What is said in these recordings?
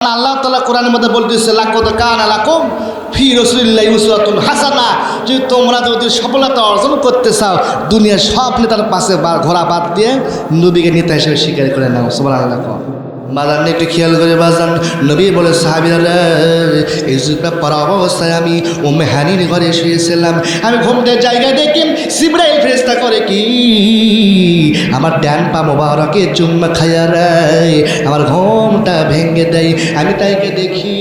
আল্লাহ তাআলা কোরআনের মধ্যে বলতেছে লাকাদ কানা লাকুম ফি রাসূলিল্লাহি উসওয়াতুন হাসানা। যে তোমরা যদি সফলতা অর্জন করতে চাও দুনিয়ার সব নেতার পাশে ঘোরা বাদ দিয়ে নবীকে নেতা হিসেবে স্বীকার করে নাও। সুবহানাল্লাহ। বাজান একটু খেয়াল করে বাজান, নবী বলে সাহাবীরা এই জুতা পরা অবস্থায় আমি উম্মে হানির ঘরে শুয়েছিলাম। আমি ঘুমতে জায়গা দেখি জিবরাইল ফেরেশতা করে কি আমার ডান পা মোবারকে চুম্মা খাইয়া রায় আমার ঘুমটা ভেঙে দেয়। আমি তাইকে দেখি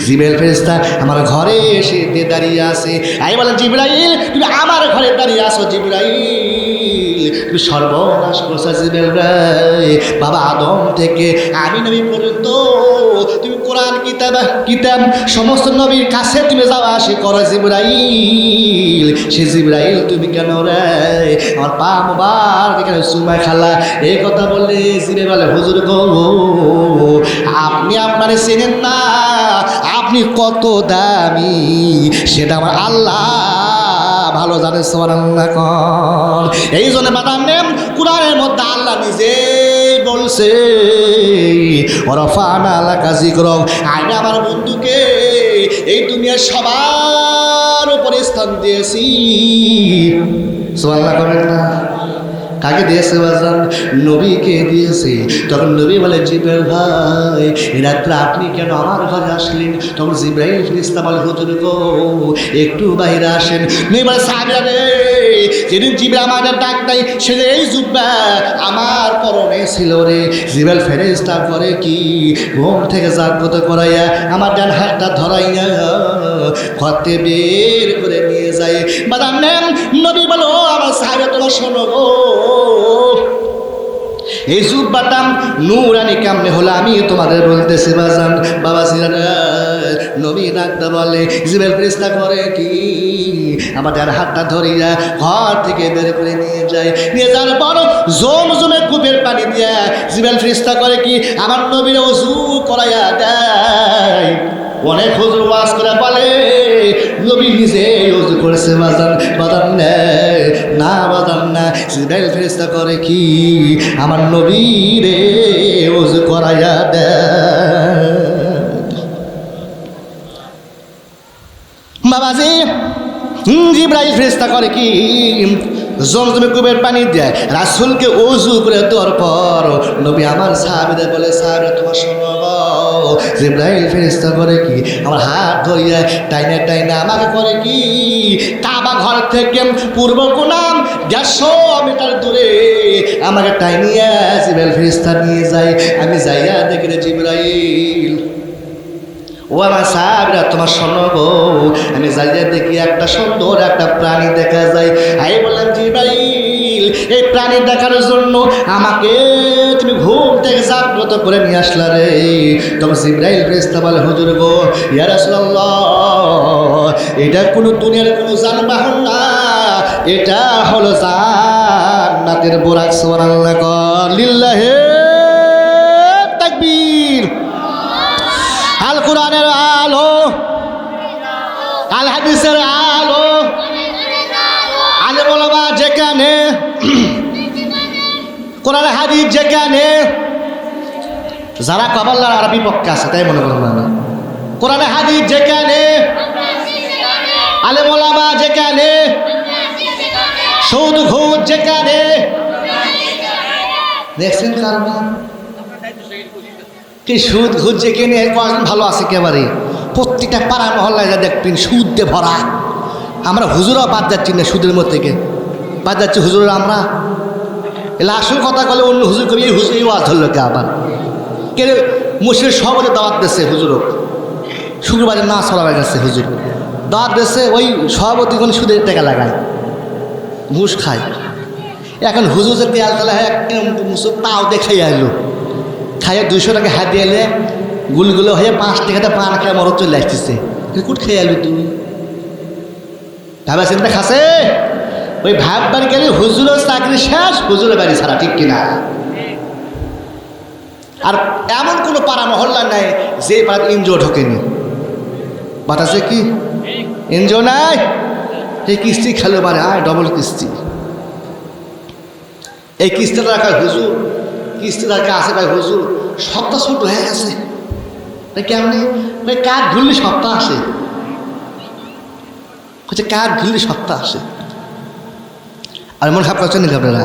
জিবরাইল ফেরেশতা আমার ঘরে এসে দাঁড়িয়ে আছে। আমি বলেন জিবরাইল তুমি আমার ঘরে দাঁড়িয়ে আসো। জিবরাইল তুমি সর্বনাশ করছো জিবরাইল। বাবা আদম থেকে আমি নবী পর্যন্ত তুমি কোরআন কিতাব সমস্ত নবীর কাছে তুমি যাওয়া আসে করো জিবরাইল। সে জিবরাইল তুমি কেন রে আমার পা মোবার এখানে চুমা খালা? এই কথা বললে জিবরাইল বলে হুজুর গো আপনি আপনারে চেনেন না, আপনি কত দামি সেটা আমার আল্লাহ ভালো জানে। সুবহানাল্লাহ। এই জন্য বাদাম নেম কুরআনের মধ্যে আল্লাহ নিজে বলছে ওরাফানা লাকা যিকরাক, আমি আমার বন্ধুকে এই দুনিয়ার সবার উপরে স্থান দিয়েছি। সুবহানাল্লাহ করেন না? কাকে দিয়েছে বাজান? নবীকে দিয়েছে। তখন নবী বলে জিবরাইল ভাই রাত্রে আপনি কেন আমার ঘরে আসলেন? তখন জিবরাইল ফেরেশতা বলে হুজুর গো একটু বাইরে আসেন। নবী বলে সাহাবীরা রে যেদিন জিবরাইল আমাদের ডাক দেয় সেদিন এই জুব্বা আমার পরনে ছিল রে। জিবরাইল ফেরেশতা করে কি ঘুম থেকে জাগ্রত করাইয়া আমার ডান হাতটা ধরাইয়া ঘরতে বের করে নিয়ে যায়। বাদাম নেন নবী বলো আমার সাহাবীরা তোমার শোনো গো এই জুব্বাটা নূরানি কেমনে হলো আমি তোমাদের বলতেছি বাজান। বাবা সিরারা নবী ডাকতে বলে জিবরাইল ফেরেশতা করে কি আমাদের হাতটা ধরিয়া ঘর থেকে বের করে নিয়ে যায়। নিয়ে যাওয়ার পর জমজমে কূপের পানি দিয়া জিবরাইল ফেরেশতা করে কি আমার নবীর ওযু করাইয়া দেয়। অনেক হুজুর ওয়াজ করে বলে নবী নিজে ওযু করেছে বাজান। বাজান না বাজান না, জিবরাইল ফেরেশতা করে কি আমার নবী রে ওযু করাইয়া দেয়। বাবাজি জিবরাইল ফেরেশতা করে কি জমজমে কূপের পানি দেয় রাসূলকে ওযু করে দেওয়ার পর নবী আমার সাহাবীদের বলে সাহাবীরা তোমার শোনো। জিবরাইল ফেরেশতা করে কি আমার হাত ধরিয়া টাইনা আমাকে করে কি কাবা ঘর থেকে পূর্ব কোণাম 150 মিটার দূরে আমাকে টাইনিয়া জিবরাইল ফেরেশতা নিয়ে যায়। আমি যাইয়া দেখি রে জিবরাইল ও আমার সাহাবীরা তোমার শোনো গো। আমি যাইয়া দেখি একটা সুন্দর একটা প্রাণী দেখা যায়। আমি বললাম জিবরাইল এই প্রাণী দেখার জন্য আমাকে তুমি ঘুম থেকে জাগ্রত করে নিয়ে আসলা রে। তখন জিবরাইল ফেরেশতা বলে হুজুর গো ইয়া রাসূলুল্লাহ এটা কোনো দুনিয়ার কোনো যানবাহন না, এটা হলো জান্নাতের বুরাক। সুবহানাল্লাহ কর লিল্লাহি তাকবীর। আল কোরআনের আলো, আল হাদিসের আলো, আলেম ওলামা যেখানে, কোরআন হাদিস যেখানে, যারা কবাল্লার আরবি পক্ষে আছে তাই মনে করবেন না। কোরআন হাদিস যেখানে, আলেম ওলামা যেখানে, সুদ ঘুষ যেখানে, দেখছেন কারণ কি সুদ ঘুষ যেখানে ভালো আছে একেবারে প্রত্যেকটা পাড়া মহল্লায় যা দেখবেন সুদ দিয়ে ভরা। আমরা হুজুরাও বাদ যাচ্ছি না সুদের মধ্যে থেকে বাদ যাচ্ছি হুজুরের। আমরা এলে আসল কথা বলে অন্য হুজুর কবি এই হুজুর এই ওয়াজ ধরলো কে আবার কে মুসলিম সভাপতি দাওয়াত দিচ্ছে হুজুরও শুক্রবারে না চলা গেছে হুজুর দাওয়াত দিচ্ছে ওই সভাপতি কোন সুদের টাকা লাগায় ঘুষ খায়। এখন হুজুর যে তেল তেলা একটা মুসুর তাও দেখাই আসলো খাইয়ে 200 টাকা হাত দিয়ে এলে গুলগুলো হয়ে 5 টাকাতে পান খেয়ে মরদ চলে আসতেছে। কুট খেয়ে আলু তুমি ভাবা চিন্তা খাসে ওই ভাব বাড়ি গেলে হুজুরের চাকরি শেষ, হুজুরের বাড়ি ছাড়া, ঠিক কিনা? আর এমন কোনো পাড়া মহল্লা নাই যে পাড়া এনজিও ঢোকেনি। বাতাসে কি এনজিও নাই? এই কিস্তি খেলো মানে ডবল কিস্তি। এই কিস্তিটা রাখা হুজুর, কিস্তি রাখা আছে ভাই হুজুর সবটা ছোট হয়ে গেছে। কেমনি? কাক ঘুরলে সপ্তাহ আসে। হচ্ছে কাক ঘুরলে সপ্তাহ আসে। আর মন খারাপ করছেন নাকি আপনারা?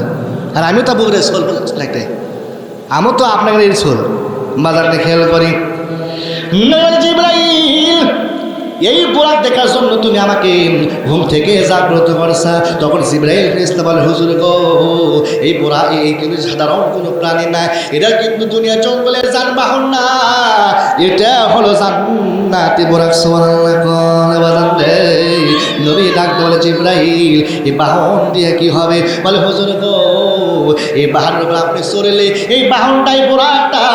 আর আমিও তো বগুড়ার সোল একটা, আমিও তো আপনাকে এই সোল বাজারটা খেয়াল করি। জিবরাইল, এই বোরাক দেখার জন্য তুমি আমাকে ঘুম থেকে জাগ্রত করছা। তখন জিবরাইল ফেরেশতা বলে, হুজুর গো, এই বোরাক এই কিন্তু সাধারণ কোনো প্রাণী না, এটা কিন্তু দুনিয়া জঙ্গলের যানবাহন না, এটা হলো জান্নাতি বোরাক। সুবহানাল্লাহ। নবী ডাকতে বলে, জিবরাইল, এই বাহন দিয়ে কি হবে? বলে, হুজুর গো, এই বাহনের উপর আপনি চড়লে এই বাহনটাই বোরাকটা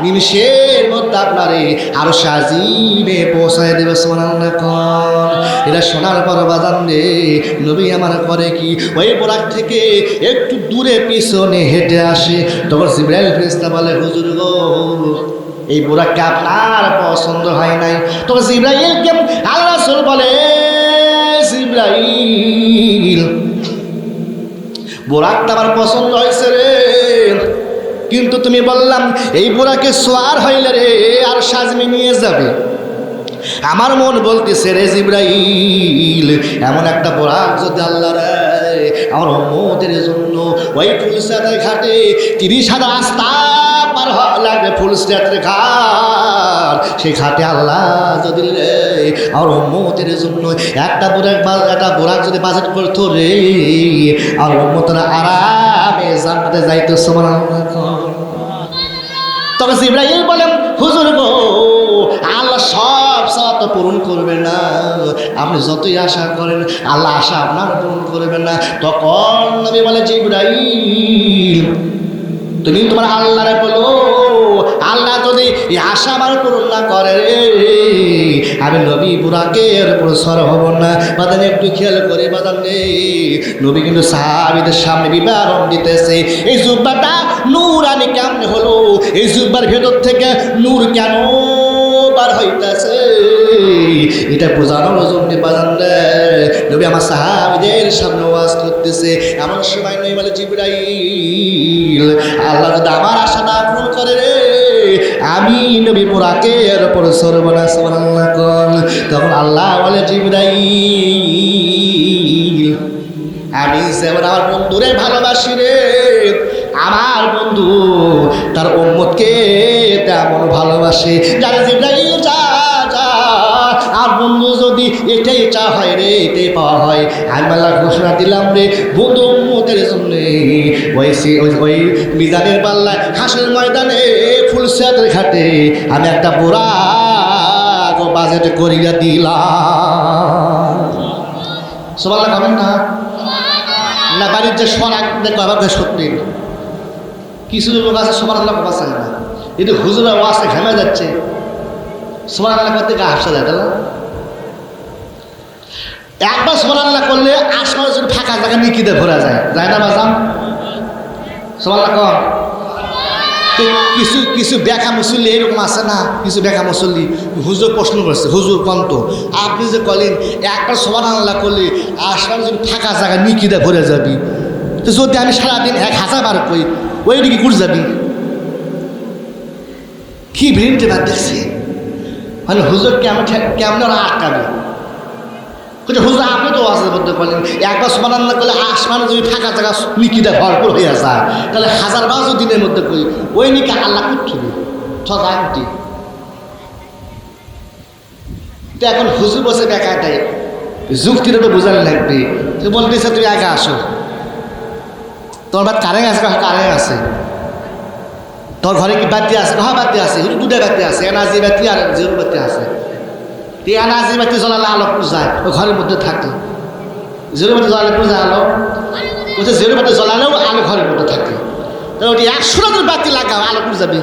নিমিষের মধ্যে আপনারে আরো সাজিয়ে পৌঁছায় দেবে। সুবহানাল্লাহ। এটা শোনার পর বাজান রে, নবী আমার করে কি, ওই বোরাক থেকে একটু দূরে পিছনে হেঁটে আসে। তখন জিবরাইল ফেরেশতা বলে, হুজুর গো, এই বোরাককে আপনার পছন্দ হয় নাই। তখন জিবরাইলকে আল্লাহ রাসূল বলে, জিবরাইল, বোরাকটা আমার পছন্দ হয়েছে রে, কিন্তু তুমি বললাম এই বোরাকে সোয়ার হইলে রে আর সাজমে নিয়ে যাবে। আমার মন বলতেছে রে জিবরাইল, এমন একটা বোরাক যদি আল্লাহ রে আমার উম্মতের জন্য ওই ফুলসিরাতের ঘাটে 30,000 রাস্তা পার হওয়া লাগবে, ফুলসিরাতের ঘাট, সেই ঘাটে আল্লাহ যদি রে আমার উম্মতের জন্য একটা বোরাক যদি বাজেট করতো রে, আর উম্মতরা আরামে জান্নাতে যাইতো। সুবহানাল্লাহ। তবে জিবরাইল বলেন, হুজুর গো, আল্লাহ সব চাওয়া তো পূরণ করবে না, আপনি যতই আশা করেন আল্লাহ আশা আপনার পূরণ করবে না। তখন নবী বলে, জিবরাইল, তুমি তোমার আল্লাহরে বলো, আল্লাহ যদি এই আশা আমার পূরণ না করে, আমি নবী বুরাকের উপর সর হব না। বাদান একটু খেয়াল করে বাদান নেই, নবী কিন্তু সাহাবীদের সামনে বিবরণ দিতেছে, এই জুব্বাটা নূরানি কেমনে হলো, এই জুব্বার ভেতর থেকে নূর কেন বার হইতেছে, এটা বোঝানোর জন্য বাদান নবী আমার সাহাবীদের সামনে ওয়াজ করতেছে। এমন সময় নবী বলে, জিবরাইল, আল্লাহ যদি আমার আশা না পূরণ করে রে, আমি নবী বুরাকের উপর চড়ব না। সুবহানাল্লাহ। তখন আল্লাহ বলে, জিবরাইল, আমি যেমন আমার বন্ধুরে ভালোবাসি রে, আমার বন্ধু তার উম্মতকে তেমন ভালোবাসে। যারা জিবরাইল যা যা, আর বন্ধু যদি এটাই চা হয় রে, এটাই পাওয়া হয়, আমি আল্লাহ ঘোষণা দিলাম রে, বন্ধু উম্মতের জন্য ওই মিজানের পাল্লায় হাসের ময়দানে ফুলসিরাতের ঘাটে আমি একটা বোরাক বাজেট করিয়া দিলাম। সুবহানাল্লাহ খাবেন না? না বাড়ির যে সরাক দেখো আবার সত্যি কিছু লোক আছে সুবহানাল্লাহ বাঁচায় না, কিন্তু হুজুরা ওয়াসে ঘেমে যাচ্ছে, সুবহানাল্লাহ করতে গা হাসা যায়, তাই না? একবার সুবহানাল্লাহ করলে আসমান যদি ফাঁকা জায়গা নিকিতে ভরা যায়, যায় না বাজান? সুবহানাল্লাহ কর। কিছু কিছু বেকা মুসল্লি এরকম আছে না, কিছু বেকা মুসল্লি হুজুর প্রশ্ন করছে, হুজুর কন্ত আপনি যে বলেন একবার সুবহানাল্লাহ করলে আসমান যদি ফাঁকা জায়গা নিকিতে ভরে যাবি, তো যদি আমি সারাদিন 1000 বার কই ওই দিকে ঘুরে যাবি, কি ভিড়তে বাদ দেখছি, মানে হুজুর কেমন ওরা আটকাবে। হুজুর আপনি তো ওয়াজের মধ্যে বলেন একবার সুবহানাল্লাহ করলে আসমান যদি ফাঁকা জায়গা নিকিটা ভরপুর হয়ে যায়, তাহলে 1000 বার দিনের মধ্যে কই ওই নিকে আল্লাহ করছবি ঠি। তো এখন হুজুর বসে বেকাটাই যুক্তিটা তো বোঝানো লাগবে। তুই বলতেছে তুমি আগে আসো, তোমার বাদ কারেন্ট আছে, কারেন্ট আছে, তোর ঘরে কি বাতি আছে? হ্যাঁ বাতি আছে, দুটা বাতি আছে, এনার্জি বাতি আর জিরো বাতি আছে। এনার্জি বাতি জ্বলালে আলো যায়, ওই ঘরের মধ্যে থাকে, জিরো বাতি জ্বলালে পূজা আলো, বলছে জিরো বাতি জ্বলালেও আলো ঘরের মধ্যে থাকে, তাহলে ওটি 100 বাতি লাগাও আলো পুড়ে যাবে,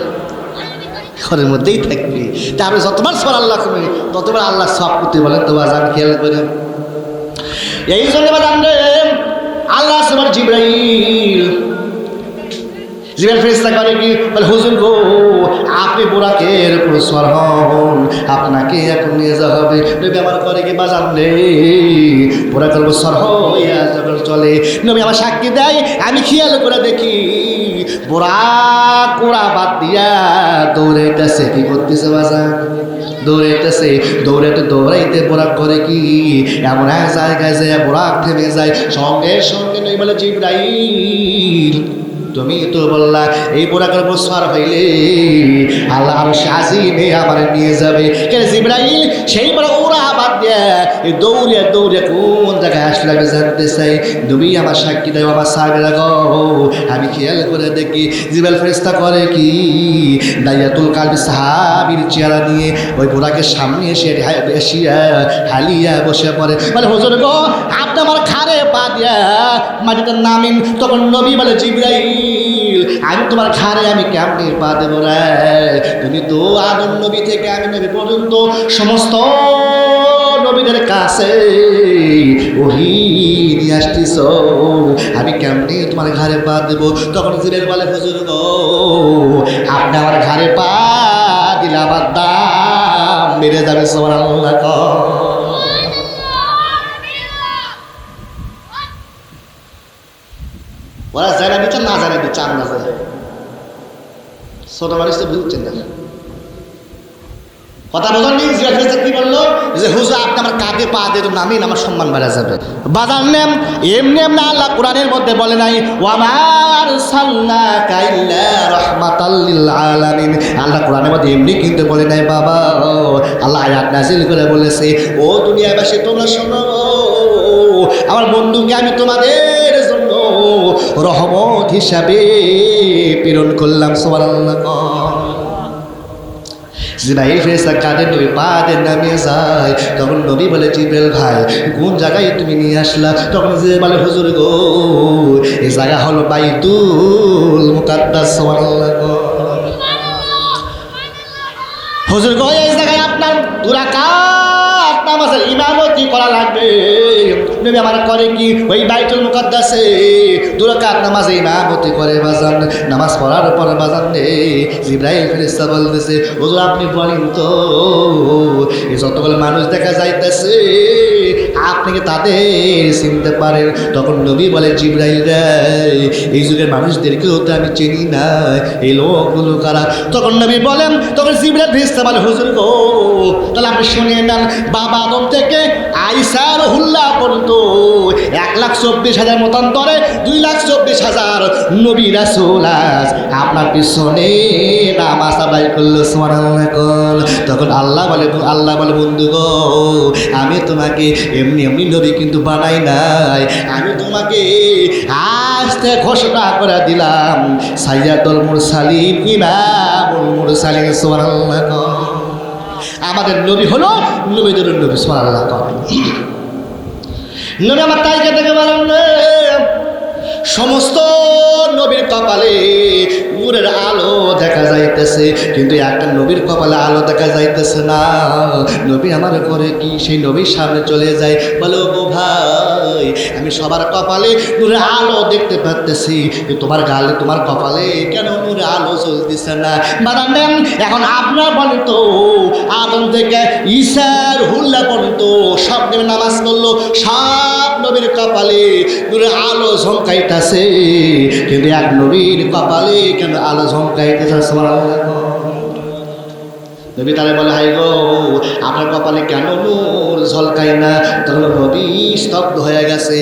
ঘরের মধ্যেই থাকবে। তারপরে যতবার সুবহানাল্লাহ করবে ততবার আল্লাহ সব করতে বলেন। তো বাজান খেয়াল করে, এই জন্য বাজান রে আল্লাহ সবার জিবরাইল জিবরাইল ফেরেশতা করে কি বলে হুজুর গো আপনি বুরাকের উপর সওয়ার হন, আপনাকে এখন নিয়ে যাওয়া হবে। নবী আমার করে কি বাজান রে বুরাকের উপর সওয়ার হইয়া যখন চলে নবী আমার সাক্ষী দেয়, আমি খেয়াল করে দেখি বুরাক কোড়া বাদ দিয়া দৌড়াইতেছে। কি করতেছে বাজান? দৌড়াইতেছে। দৌড়াইতে বুরাক করে কি এমন এক জায়গায় যায় বুরাক থেমে যায়। সঙ্গে সঙ্গে নবী বলে জিবরাইল তুমি তো বললা এই বুরাকের উপর সওয়ার হইলে আল্লাহ আরশে আজিমে আমার নিয়ে যাবে। কেন জিবরাইল সেই বড় উড়া বাদ দিয়ে এই দৌড়ে কোন জায়গায় আসলে আমি জানতে চাই। নবী আমার সাক্ষী দেয় আমার সাহাবীরা গো আমি খেয়াল করে দেখি জিবরাইল ফেরেশতা করে কি দাইয়াতুল কালবি সাহাবীর চেহারা নিয়ে ওই বুরাকের সামনে এসে হালিয়া বসে পড়ে। বলে হুজুর গো আপনি আমার খারে পা দিয়া মাটিতে নামিন। তখন নবী বলে জিবরাইল আমি তোমার ঘাড়ে আমি কেমনি পা দেবো রে? তুমি তো আদম নবী থেকে আমি নবী পর্যন্ত সমস্ত নবীদের কাছে ওহী নিয়ে আসতেছ, আমি কেমনি তোমার ঘাড়ে পা দেবো? তখন জিবরাইল বলে হুজুর গো আপনি আমার ঘাড়ে পা দিলে আমার দাম বেড়ে যাবে। সুবহানাল্লাহ। ওরা জায়গা দিচ্ছে না জায়গা দিচ্ছে আমরা যাই ছোট মানুষ তো বুঝছেন না কথা বোঝেন নি। জিজ্ঞাসা কি বললো যে হুজুর আপনি আমার কাকে পা দিয়ে নামিন আমার সম্মান বেড়ে যাবে। বাজার নেম এমনি এমনি আল্লাহ কোরআনের মধ্যে বলে নাই ওয়ামার সাল্লাকা ইল্লা রাহমাতাল লিল আলামিন। আল্লাহ কোরআনের মধ্যে এমনি কিন্তু বলে নাই বাবা, আল্লাহ আয়াত নাযিল করে বলেছে ও দুনিয়াবাসী তোমরা শোনো আমার বন্ধুকে আমি তোমাদের জন্য রহমত হিসাবে প্রেরণ করলাম। সুবহানাল্লাহ। জিবরাইল ফেরেশতা কাঁধে নবী পা দিয়ে নামিয়ে যায়। তখন নবী বলে জিবরাইল ভাই কোন জায়গায় তুমি নিয়ে আসলা? তখন জিবরাইল বলে হুজুর গো এই জায়গা হলো বাইতুল মুকাদ্দাস। সুবহানাল্লাহ। হুজুর গো এই জায়গায় আপনার দুই রাকাত নামাজের ইমামতি করা লাগবে। নবী আমার করে কি ওই বাইতুল মুকাদ্দাসে দুই রাকাত নামাজে ইমামতি করে বাজান। নামাজ পড়ার পরে বাজান রে জিবরাইল ফেরেশতা বলতেছে হুজুর আপনি বলেন তো এই যতগুলো মানুষ দেখা যাইতেছে আপনি কি তাদের চিনতে পারেন? তখন নবী বলে জিবরাইল রে এই যুগের মানুষদেরকেও তো আমি চিনি না, এই লোকগুলো কারা? তখন নবী বলেন তখন জিবরাইল ফেরেশতা বলে হুজুর গো তাহলে আপনি শুনিয়ে নেন বাবা আদম থেকে আয়েশা রাহুল্লাহ পর্যন্ত 1,24,000 মতান্তরে 2,24,000 নবী রাসূল আজ আপনার পিছনে নামাজ আদায় করলো। সুবহানাল্লাহ। তখন আল্লাহ বলে বন্ধু গো আমি তোমাকে এমনি এমনি নবী কিন্তু বানাই নাই, আমি তোমাকে আজকে ঘোষণা করে দিলাম সাইয়্যিদুল মুরসালিন ইমামুল মুরসালিন। সুবহানাল্লাহ। আমাদের নবী হলো নবীদের নবী। সুবহানাল্লাহ। নবী আমার তাইকে থেকে বলেন সমস্ত নবীর কপালে নূরের আলো দেখা যাইতেছে কিন্তু একটা নবীর কপালে আলো দেখা যাইতেছে না। নবী আমার করে কি সেই নবীর সামনে চলে যায় বলে ও ভাই আমি সবার কপালে নূরের আলো দেখতে পাচ্তেছি তোমার গালে তোমার কপালে কেন নূরের আলো জ্বলতেছে না? বাদান এখন আপনার বলেন তো আদম থেকে ঈসার হুল্লা পর্যন্ত সব নবী নামাজ করলো, সব নবীর কপালে নূরের আলো ঝমকাইতেছে কিন্তু এক নবীর কপালে কেন আলো ঝমকাইতেছে? নবী তারে বলে হাই গো আপনার কপালে কেন নূর ঝলকায় না? তখন নবী স্তব্ধ হয়ে গেছে।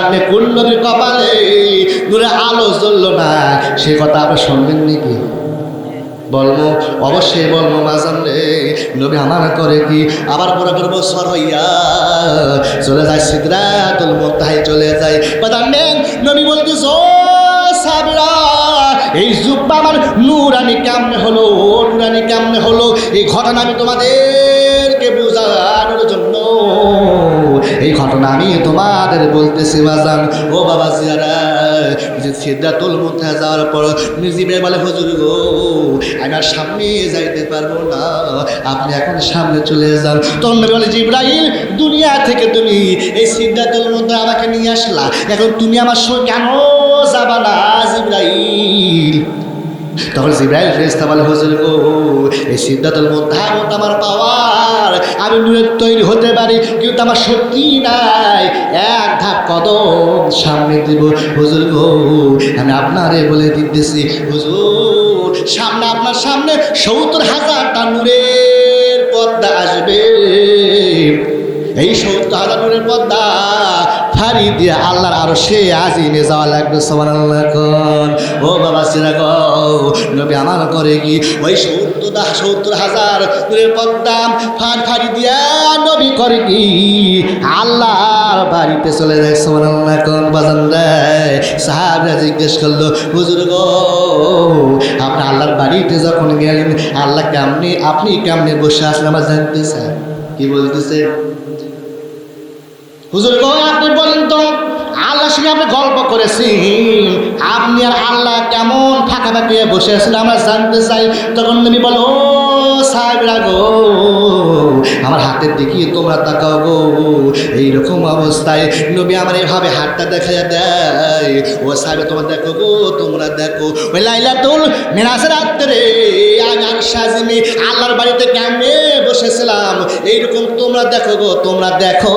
আপনি কোন নবীর কপালে নূরের আলো জ্বললো না সে কথা আপনি শুনবেন নাকি? বলবো অবশ্যই বলবো বাজান রে। নবী আমার করে কি আবার পরে বছর হইয়া চলে যায় সিদরাতুল মুনতাহায় চলে যায়। বাজান নবী বলতেছ সাবিরা এই জুব্বা আমার নূরানি কেমনে হলো, নূরানি কেমনে হলো এই ঘটনা আমি তোমাদেরকে বোঝানোর জন্য এই ঘটনা আমি তোমাদের বলতেছি বাজান। ও বাবা জিয়ারা যে সিদরাতুল মুনতাহা যাওয়ার পর জিবরাইল বলে হুজুর গো আমি আর সামনে যাইতে পারবো না, আপনি এখন সামনে চলে যান। তখন নবী বলে জিবরাইল দুনিয়া থেকে তুমি এই সিদরাতুল মুনতাহা আমাকে নিয়ে আসলা, এখন তুমি আমার সঙ্গে কেন যাবা না? জিবরাইল তখন জিবরাইল ফেরেশতা বলে, হুজুর গো, এই সিদ্ধাতুল মুনতাহার মতো আমার পাওয়ার, আমি নূরের তৈরি হতে পারি, কিন্তু আমার শক্তি নাই এক ধাপ কদম সামনে দিব। হুজুর গো, আমি আপনারে বলে দিতেছি হুজুর, সামনে আপনার সামনে 70,000টা নূরের পর্দা আসবে। এই 70,000 নূরের পর্দা ফাড়ি দিয়ে আল্লাহর আরশে আজিমে যাওয়া লাগবে। সুবহানাল্লাহ কোন ও বাবা সিরা গো, নবী আমার করে কি ওই 70,000 নূরের পর্দা ফাড়ি দিয়া নবী করে কি আল্লাহর বাড়িতে চলে যায়। সুবহানাল্লাহ কোন বাজান দেয়। সাহাবীরা জিজ্ঞেস করলো, হুজুর গো, আপনি আল্লাহর বাড়িতে যখন গেলেন, আল্লাহ কেমনি, আপনি কেমনে বসে আসলেন আমার জানতে চাই। কি বলতেছে? হুজুর গো, আপনি বলেন তো, আল্লাহর সঙ্গে আপনি গল্প করেছেন, আপনি আর আল্লাহ কেমন ফাঁকাফাঁকি বসে আছেন আমরা জানতে চাই। তখন তুমি বলো, ও সাহেবরা গো, আমার হাতের দিকে তোমরা তাকাও গো। এইরকম অবস্থায় নবী আমার এভাবে হাতটা দেখা দেয়। ও সাহেব, তোমরা দেখো গো, তোমরা দেখো, ওই লাইলাতুল মিরাজের রাত্রে আমি আরশে আজিমে আল্লাহর বাড়িতে কেমনে বসেছিলাম, এইরকম তোমরা দেখো গো, তোমরা দেখো।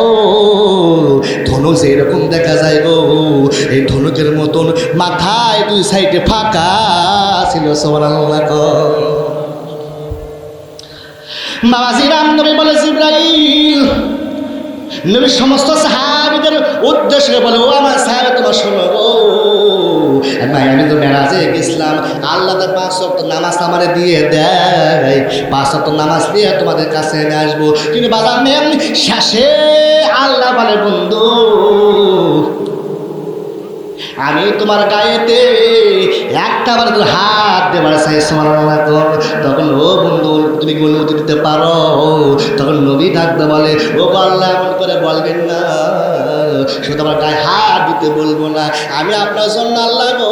ধনুক যেরকম দেখা যায় গো, এই ধনুকের মতন মাথায় 2 সাইডে ফাঁকা ছিল। সুবহানাল্লাহ। বাবাজি রাম নবী বলে, জিবরাইল নবী সমস্ত সাহাবীদের উদ্দেশ্যে বলে, ও আমার সাহাবী, তোমার শোনো গো, আমি তো মেরাজে গেছিলাম, আল্লাহ তার 5 ওয়াক্ত নামাজ আমারে দিয়ে দেয়, 5 ওয়াক্ত নামাজ দিয়ে তোমাদের কাছে এনে আসবো। কিন্তু বাজার নেন শেষে আল্লাহ বলে, বন্ধু, আমি তোমার গায়েতে একটা বার হাত দেবার চাই। সুবহানাল্লাহ। তখন ও বন্ধু, তুমি কি অনুমতি দিতে পারো? তখন নবী ডাকতে বলে, ও আল্লাহ, এমন করে বলবেন না, শুধু আমার গায়ে হাত দিতে বলবো না, আমি আপনার জন্য আল্লাহ গো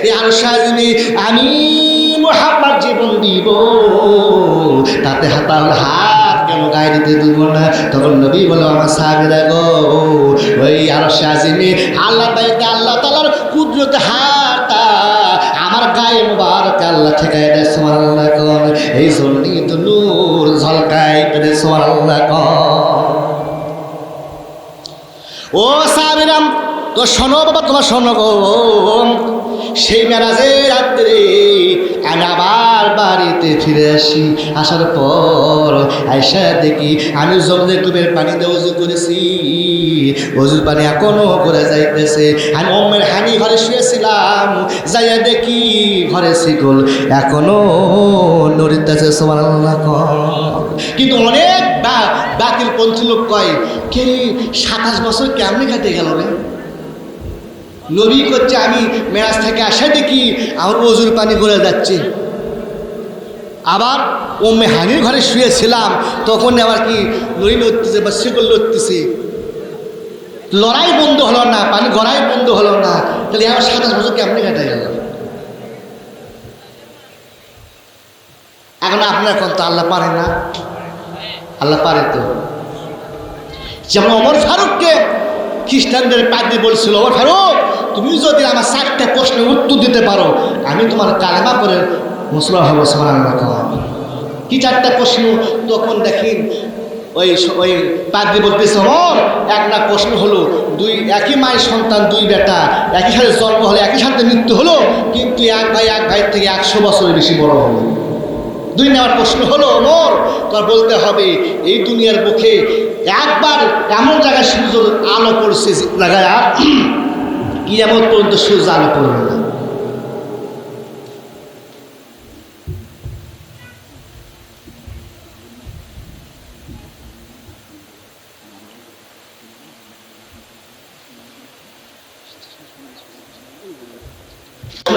এই আরশে আজিমে আমি মুহাম্মদ জীবন দিব, তাতে হাত কেন গায়ে দিতে দিব না? তখন নবী বলো, আমার সাহাবীরা গো, ওই আরশে আজিমে আল্লাহ বাইতে আল্লাহ তাআলার কুদরতে হাতটা আমার গায়ে মুবারক আল্লাহ ঠেকায় দেয়। সুবহানাল্লাহ। এই জন্যই তো নূর ঝলকায় দেয়। সুবহানাল্লাহ। ও সাহাবীরা, তো শোনো বাবা, তোমার শোনো গো, সেই মেরাজের রাত্রে আমি আবার বাড়িতে ফিরে আসি। আসার পর আয়সা দেখি আমি জমজমের কূপের পানি দিয়ে ওযু করেছি, ওযুর পানি এখনো করে যাইতেছে। আমি উম্মুল হানি ঘরে শুয়েছিলাম, যাইয়া দেখি ঘরে শিকল এখনো নড়িতেছে। সুবহানাল্লাহ। কিন্তু অনেক বাতিল পন্থী লোক কয়, কে 27 বছর কেমনি কাটে গেল রে? নবী করছে, আমি মেরাজ থেকে আসে দেখি আমার ওযুর পানি গলে যাচ্ছে। আবার উম্মে হানির ঘরে শুয়েছিলাম, তখন আবার কি নড়ি লড়তেছে বা শিকল লড়তেছে। লড়াই বন্ধ হলো না, পানি গড়াই বন্ধ হলো না, তাহলে আমার 27 বছর কেমনি কাটে গেল? এখন আপনার কোন তো আল্লাহ পারে না? আল্লাহ পারে তো। যেমন ওমর ফারুককে খ্রিস্টানদের পাদ্রী বলছিল, ওমর ফারুক, তুমি যদি আমার 4টা প্রশ্নের উত্তর দিতে পারো, আমি তোমার কালেমা করে মুসলমান হবো। সুবহানাল্লাহ। কি 4টা প্রশ্ন? তখন দেখেন ওই পাদ্রী বলতেছে, ওমর, 1 না প্রশ্ন হলো, একই মায়ের সন্তান 2 বেটা, একই সাথে জন্ম হলো, একই সাথে মৃত্যু হলো, কিন্তু এক ভাইয়ের থেকে 100 বছরের বেশি বড় হলো। 2 নেওয়ার প্রশ্ন হলো, ওমর, তোমার বলতে হবে এই দুনিয়ার বুকে একবার এমন জায়গায় সূর্য আলো পড়ছে জায়গায় আর কিয়ামত পর্যন্ত সূর্য আলো পড়বে না।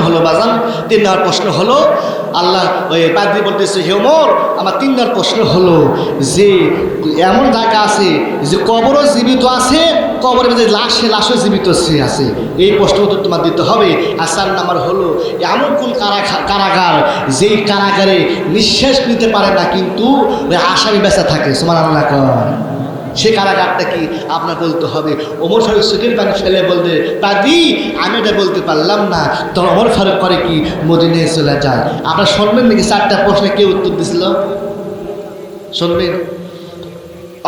হলো বাজান 3 নম্বর প্রশ্ন হলো, আল্লাহ ওই পাদ্রী বলতেছে, হে ওমর, আমার 3 নম্বর প্রশ্ন হলো যে এমন জায়গা আছে যে কবরও জীবিত আছে, কবরের মধ্যে লাশও জীবিত আছে, এই প্রশ্ন উত্তর তোমার দিতে হবে। আর 4 নম্বর হলো, এমন কোন কারাগার যেই কারাগারে নিঃশ্বাস নিতে পারে না কিন্তু ওই আসামি বেঁচে থাকে। সুবহানাল্লাহ। সে কারাগারটা কি আপনার বলতে হবে। ওমর ফারুক চোখের পানি ফেলে বলতে দাদি আমি এটা বলতে পারলাম না, তখন ওমর ফারুক করে কি মদিনায় চলে যায়। আপনার শুনবেন নাকি 4টা প্রশ্নে কে উত্তর দিছিল? শুনবেন?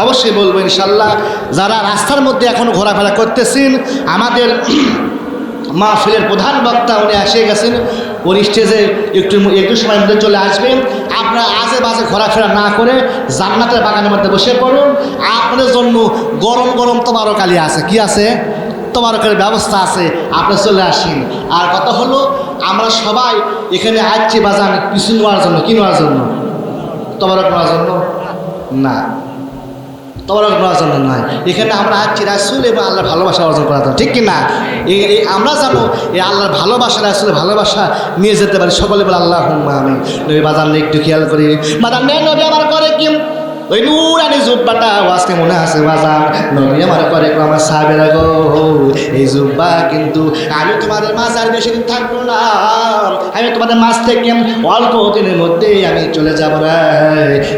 অবশ্যই বলবো ইনশাল্লাহ। যারা রাস্তার মধ্যে এখন ঘোরাফেরা করতেছেন, আমাদের মাহফিলের প্রধান বক্তা উনি এসে গেছেন, উনি স্টেজে একটু সময়ের মধ্যে চলে আসবেন। আপনারা আজে বাজে ঘোরাফেরা না করে জান্নাতের বাগানের মধ্যে বসে পড়ুন। আপনাদের জন্য গরম গরম তবারকালি আছে। কি আছে? তবারকের ব্যবস্থা আছে, আপনি চলে আসেন। আর কথা হলো আমরা সবাই এখানে আসছি বাজান কিছু নেওয়ার জন্য। কি নেওয়ার জন্য? তবারক নেওয়ার জন্য না, তবারক নেওয়ার জন্য নয়। এখানে আমরা আসছি রাসূল এবং আল্লাহর ভালোবাসা অর্জন করার জন্য, ঠিক কিনা? আমরা জানো এই আল্লাহর ভালোবাসা, রাসূলের ভালোবাসা নিয়ে যেতে পারি। সকলে বলে আল্লাহুম্মা আমিন। নবী বাজান একটু খেয়াল করি, বাজান নবী আমার করে কি ওই নুরানি জুব্বাটা আজকে মনে আছে বাজান, নবী আমার করে আমার সাহাবেরা গো এই জুব্বা কিন্তু আমি তোমাদের মাঝ আর বেশি দিন থাকবো না, আমি তোমাদের মাঝ থেকে অল্প দিনের মধ্যে আমি চলে যাব রে।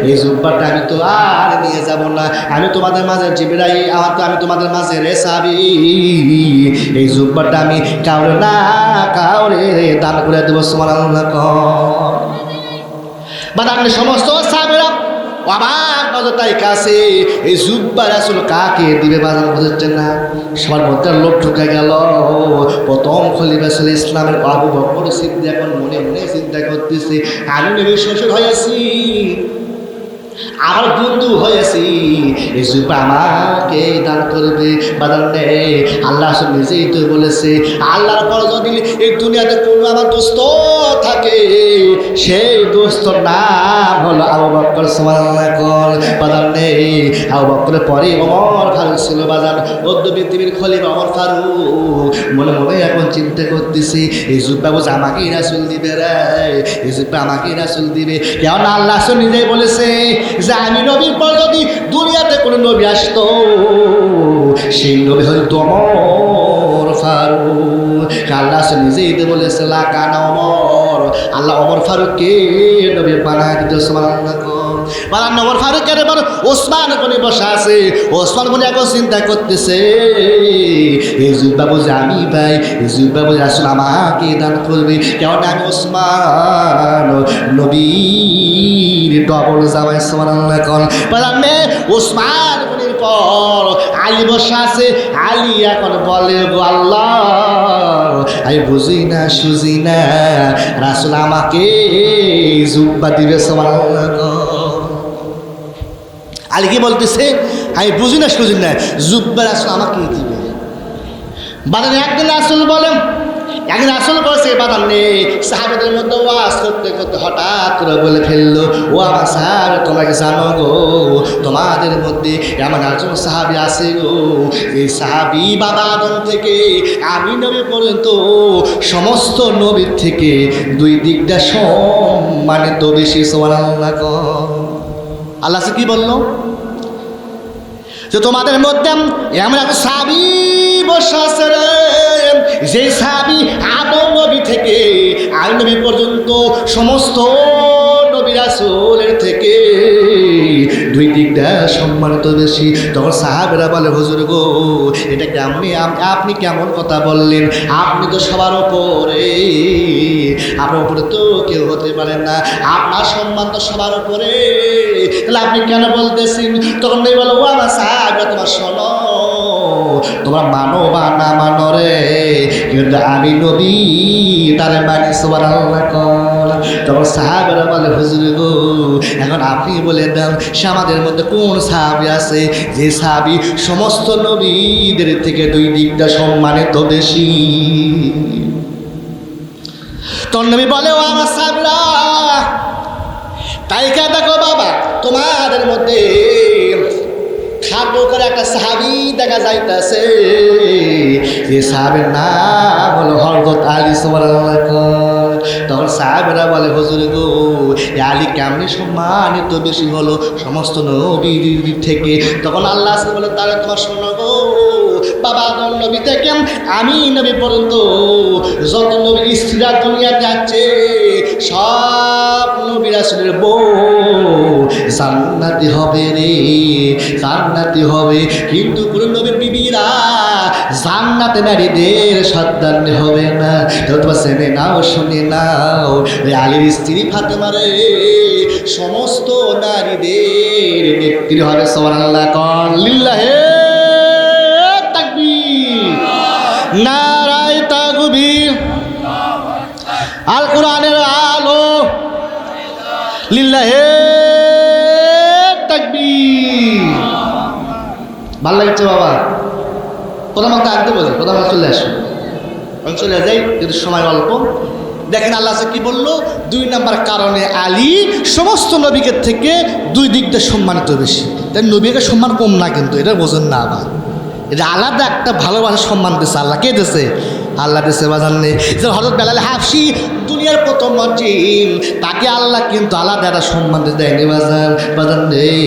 এই জুব্বাটা আমি তো আর নিয়ে যাব না, আমি তোমাদের মাঝে জিবরাই আমি তোমাদের মাঝে রে সাহাবী এই জুব্বাটা আমি কাউরে না কাউরে দান করে দেবো। সুবহানাল্লাহ। বাদান সমস্ত সাহাবীরা অবাক নজরটাই কাছে এই জুব্বা রাসূল কাকে দিবে বাজান বুঝছেন না। সবার মধ্যে লোক ঢুকে গেল। প্রথম খলিফা ছিল ইসলামের আবু বকর সিদ্দিক। এখন মনে মনে চিন্তা করতেছে আমি নবীর শ্বশুর হয়েছি, আমার বন্ধু হয়েছি, এই জুব্বা আমাকে দান করবে। বাজান আল্লাহ নিজেই তো বলেছে আল্লাহর পর যদি এই দুনিয়াতে কোনো আমার দোস্ত থাকে সেই দোস্তর নাম হলো আবু বকর। সুবহানাল্লাহ। বাজান আবু বকরের পরে ওমর ফারুক ছিল। বাজান বৌদ্ধ পৃথিবীর খলিফা ওমর ফারুক মনে মনে এখন চিন্তা করতেছি এই জুব্বা বুঝ আমাকেই রাসূল দিবে রে, এই জুব্বা আমাকেই রাসূল দিবে। কেন আল্লাহ নিজেই বলেছে যে আমি নবীর পর যদি দুনিয়াতে কোনো নবী আসতো সেই নবী হয়তো ওমর ফারুক। আল্লাহ নিজেই তো বলেছে লা কানা ওমর, আল্লাহ ওমর ফারুককে নবী বানায় দিতে। সুবহানাল্লাহ। বানান ওমর ফারুকের এবার ওসমান গনি বসা আছে। ওসমান গনি এখন চিন্তা করতেছে এই জুব্বা বুঝে আমি ভাই, এই জুব্বা বুঝে আসলে আমাকে দান করবে। কেমন আমি ওসমান নবীর ডবল জামাই। সুবহানাল্লাহ। বানান ওসমান গনির পর আলী বসা আছে। আলী এখন বলে গো আল্লাহ আমি বুঝি না সুঝি না, রাসূল আমাকে জুব্বা দিবে। সুবহানাল্লাহ। আলী কি বলতেছে আমি বুঝি না সুঝি না, জুব্বা রাসূল আমাকে দিবে। বাদানে একদিন রাসূল বলেন, একদিন রাসূল বলছে বাদান সাহাবাদের মধ্যে ওয়াজ করতে করতে হঠাৎ করে বলে ফেললো ও আমার সাহাবী তোমাকে জানো গো তোমাদের মধ্যে এমন একজন সাহাবী আছে গো, এই সাহাবী বাবা আদম থেকে আমি নবী পর্যন্ত সমস্ত নবীর থেকে দুই দিকটা সম্মানিত বেশি। সুবহানাল্লাহ। আল্লাহ কি বললো যে তোমাদের মধ্যে এমন এক সাহাবী বসে আছে রে, যে সাহাবী আদম নবী থেকে আই নবী পর্যন্ত সমস্ত নবী রাসূলের থেকে দুই দিকটা সম্মানিত বেশি। তখন সাহাবেরা বলে হুজুর গো এটা কেমনি আপনি কেমন কথা বললেন, আপনি তো সবার উপরে, আপনার উপরে তো কেউ হতে পারেন না, আপনার সম্মান তো সবার উপরে, তাহলে আপনি কেন বলতেছেন? তখন নেই বলো ও আমার সাহাবীরা তোমার শোনো, তোমরা মানো বা না মানো রে কিন্তু আমি নবী তারে মানি। সুবহানাল্লাহ। তখন সাহাবেরা বলে হুজুর গো এখন আপনি বলে দেন সে আমাদের মধ্যে কোন সাহাবী আছে যে সাহাবী সমস্ত নবীদের থেকে দুই দিকটা সম্মানিত বেশি। তোর নবী বলে ও আমার সাহাবীরা তাই কে দেখো বাবা তোমাদের মধ্যে খাটো করে একটা সাহাবী দেখা যাইতেছে, যে সাহাবের নাম হলো হযরত আলী। সুবহানাল্লাহ। তখন সাহাবেরা বলে হুজুর গো আলী কেমনি সম্মানিত বেশি হলো সমস্ত নবীর থেকে? তখন আল্লাহ বলে তাহলে তোমার শোনো গো বাবা আদম নবী থেকে আমি নবী পর্যন্ত যত নবীর স্ত্রীরা দুনিয়াতে যাচ্ছে সব নবী রাসূলের বউ জান্নাতি হবে রে, জান্নাতি হবে। কিন্তু কোন নবীর বিবিরা জান্নাতে নারীদের সন্তান হবে না। তোমরা শুনে নাও, শুনে নাও, আলীর স্ত্রী ফাতেমা রে সমস্ত নারীদের নেত্রী হবে। সুবহানাল্লাহ, কন লিল্লাহে তাকবীর, নারায়ে তাকবীর। আল কোরআনের আলো, লিল্লাহে তাকবীর। ভালো লাগছে বাবা? প্রথম একটা আনতে বলি, প্রথম চলে আসুন, চলে যাই যদি সময় অল্প। দেখেন আল্লাহ কি বললো, 2 নম্বর কারণে আলী সমস্ত নবীকে থেকে 2 দিক দিয়ে সম্মানিত বেশি। তাই নবীকে সম্মান কম না, কিন্তু এটা বোঝেন না। আবার এটা আলাদা একটা ভালোবাসা সম্মান দিচ্ছে আল্লাহ। কে দিয়েছে? আল্লাহ দিয়েছে। বাজান নেই যে হযরত বেলাল হাবশী দুনিয়ার প্রথম মুজিম, তাকে আল্লাহ কিন্তু আলাদা একটা সম্মান দিতে দেয়নি। বাজান নেই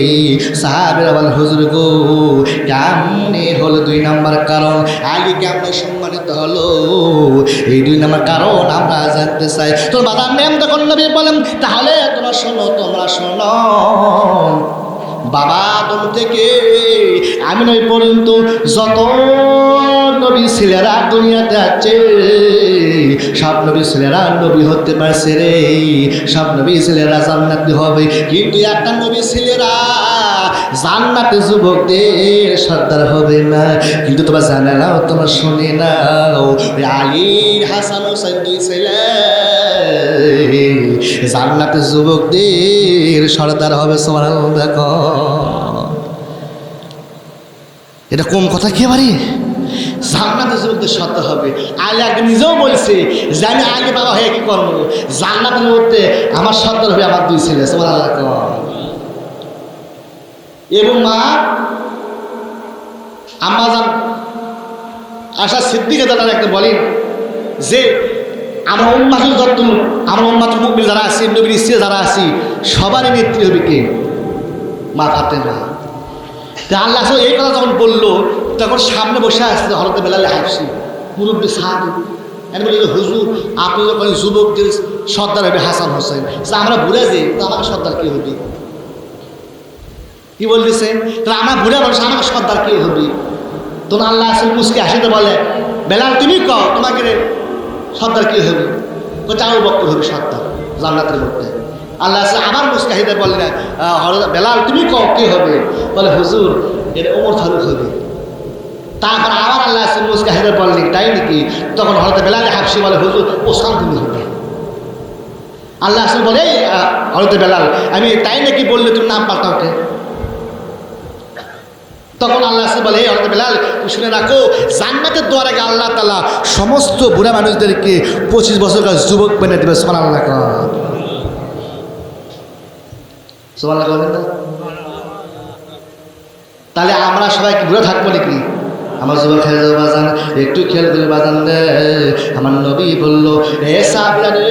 সাহাবেরা বলে হুজুর গো কেমনে হলো 2 নম্বর কারণ আলী কেমনে সম্মানিত হলো? এই 2 নম্বর কারণ আমরা জানতে চাই। তোর বাজান নেই তখন নবী বলেন তাহলে তোমরা শোনো, তোমরা শোনো। বাবা আদম থেকে আমি নই পর্যন্ত যত নবী ছেলেরা দুনিয়াতে আছে, সব নবী ছেলেরা নবী হতে পারছে রে, সব নবী ছেলেরা জান্নাতি হবে। কিন্তু একটা নবী ছেলেরা জান্নাতে যুবকদের সর্দার হবে না। কিন্তু তোমরা জানে নাও, তোমরা শুনে নাও, আলীর হাসান হোসেন 2 ছেলে জান্নাতে যুবকদের সর্দার হবে। সুবহানাল্লাহ, দেখো এটা কম কথা কে পারি? জান্নাতে যুবকদের সর্দার হবে। আলী আগে নিজেও বলছে যে আমি আগে বাবা হয়ে কি করবো, জান্নাতের মধ্যে আমার সর্দার হবে আমার 2 ছেলে। সুবহানাল্লাহ। এবং মা আম্মাজান আশা সিদ্দিকা দাদা একটা বলেন যে আমার উম্মাতুল যত, আমার উম্মাতুল মুমিন যারা আছি, নবীর স্ত্রী যারা আছি, সবারই নেত্রী হবে কে? মা ফাতেমা। তা আল্লাহ এই কথা যখন বললো, তখন সামনে বসে আসছে হযরত বেলাল হাবশী মুরব্বী সাহাবী। আমি বলি হুজুর আপনি যখন যুবকদের সর্দার হবে হাসান হোসেন, আমরা ভুলে যাই তো আমাকে সর্দার কি হবে? কি বলতেছে? তাহলে আমরা ভুলে বলছি আমাকে সর্দার কি হবে? তখন আল্লাহ মুসকে হাসিতে বলে বেলাল তুমি কও তোমাকে সর্দার কি হবে? আবু বকর হবে সর্দার জান্নাতের মধ্যে। আল্লাহ আবার মুসকে হাসিতে বলে না বেলাল তুমি কও কে হবে? বলে হুজুর এর ওমর ফারুক হবে। তারপর আবার আল্লাহ মুসকে হাসিতে বললেন তাই নাকি? তখন হযরত বেলাল হাবশী বলে হুজুর ওসামা তুমি হবে। আল্লাহ বলে হযরত বেলাল আমি তাই নাকি বললে তুমি নাম পাল্টাও কে? তখন আল্লাহ বলে হযরত বেলাল শুনে রাখো, জান্নাতের দুয়ারে আল্লাহ তাআলা সমস্ত বুড়া মানুষদেরকে 25 বছরকার যুবক বানিয়ে দেবে। সুবহানাল্লাহ, সুবহানাল্লাহ বলেন না? তাহলে আমরা সবাই কি বুড়া থাকবো নাকি? আমার যুবক খেয়ে যাবো বাজান, একটু খেয়াল করে বাজান রে। আমার নবী বললো এ সাহাবীরা রে,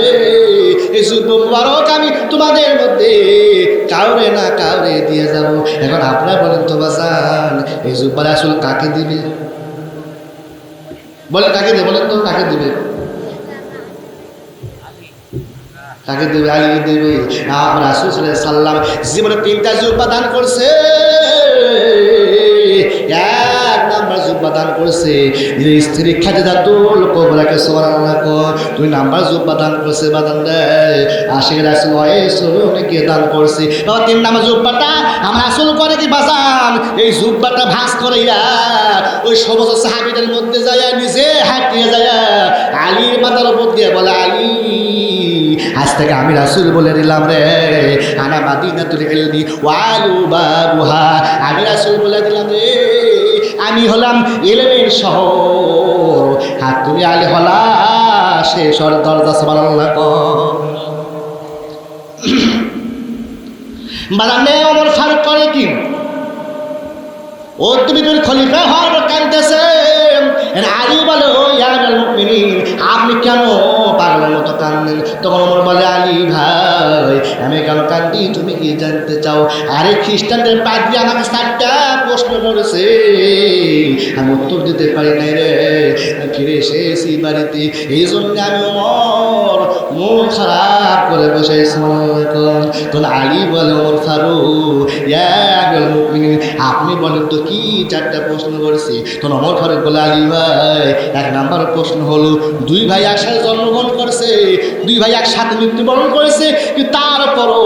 এই যুব মুবারক আমি তোমাদের মধ্যে কাউরে না কাউরে দিয়ে যাব। এখন আপনারা বলেন তো বাজান এই যুব্বার আসল কাকে দিবে? বলেন কাকে দেবে? বলেন তো কাকে দিবে? কাকে দেবে? আলী দেবে। আমরা রাসূল সাল্লাল্লাহু আলাইহি সাল্লাম জীবনে 3টা জুব্বা দান করছে। 1 নাম্বার জুব্বা দান করছে স্ত্রী খাদিজাতুল কুবরাকে। সুবহানাল্লাহ। 2 নাম্বার জুব্বা দান করছে বাদান দেয় আশিক রাসূল ওয়াইসুলকে দান করছে। বাবা 3 নাম্বার জুব্বাটা আমরা রাসূল করে কি বাজান? এই জুব্বাটা ভাঁজ করে ওই সমস্ত সাহাবীদের মধ্যে যায় নিজে হাঁটিয়ে যায় আলীর মাথার উপর দিয়ে বলে আলী আজ থেকে আমি রাসূল বলে দিলাম রে, আনা মাদিনাতুল ইলমি ওয়ালু বাবুহা। আমি রাসূল বলে দিলাম রে, আমি হলাম ইলমের শহর, আর তুমি আলী হলা শেষ দরজা। সুবহানাল্লাহ। বাদানে ওমর ফারুক করে কি? ও তুমি খলিফা হওয়ার কাঁদতেছে আলী বলে ও ইয়া আমিরুল মুমিনিন আপনি কেন পাগলের মতো কাঁদেন? তখন ওমর বলে আলী ভাই আমি কেন কাঁদি তুমি কি জানতে চাও? আরে খ্রিস্টানদের পাদ্রী আমাকে 4টা প্রশ্ন করেছে, আমি উত্তর দিতে পারি নাই রে, ফিরে এসেছি বাড়িতে, এই জন্য আমি ওমর মন খারাপ করে বসেছি। তখন আলী বলে ওমর ফারুক ইয়া আমিরুল মুমিনিন আপনি বলেন তো কি 4টা প্রশ্ন করেছি? তখন ওমর ফারুক বলে আলী ভাই 1 নাম্বার প্রশ্ন হলো 2 ভাই একসাথে জন্মগ্রহণ করেছে, 2 ভাই একসাথে মৃত্যুবরণ করেছে, কিন্তু তারপরও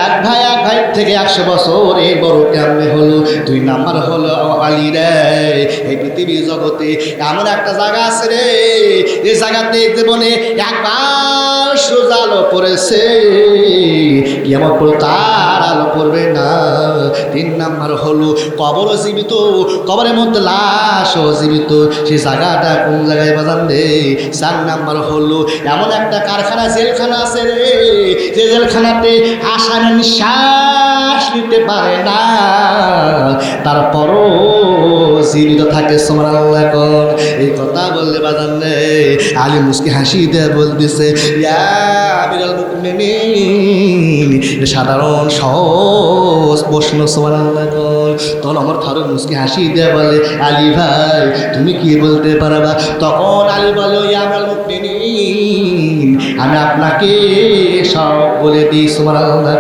এক ভাই থেকে 100 বছর এই বড় কেমনে হলো? 2 নাম্বার হলো আলী রে এই পৃথিবীর জগতে এমন একটা জায়গা আছে রে, এই জায়গাতে জীবনে একবার সোজা আলো পড়েছে, কিয়ামত পর্যন্ত তার আলো পড়বে না। 3 নাম্বার হলো কবর জীবিত, কবরের মধ্যে লাশও জীবিত, সেই জায়গাটা কোন জায়গায় বাজান রে? 4 নাম্বার হলো এমন একটা কারখানা জেলখানা আছে রে, যে জেলখানাতে আসামি নিঃশ্বাস নিতে পারে না, তারপরও জীবিত থাকে। সুবহানাল্লাহ। এই কথা বললে বাজান রে আলী মুস্কি হাসি দিয়ে বলতেছে ইয়া আমিরুল মুমিনিন সাধারণ সহজ প্রশ্ন। সুবহানাল্লাহ। তখন ওমর ফারুক মুস্কি হাসি দিয়ে বলে আলী ভাই তুমি কি বলতে পারবা? তখন আলী বলে ইয়া আমিরুল মুমিনিন আমি আপনাকে সব বলে দিই। সুবহানাল্লাহ।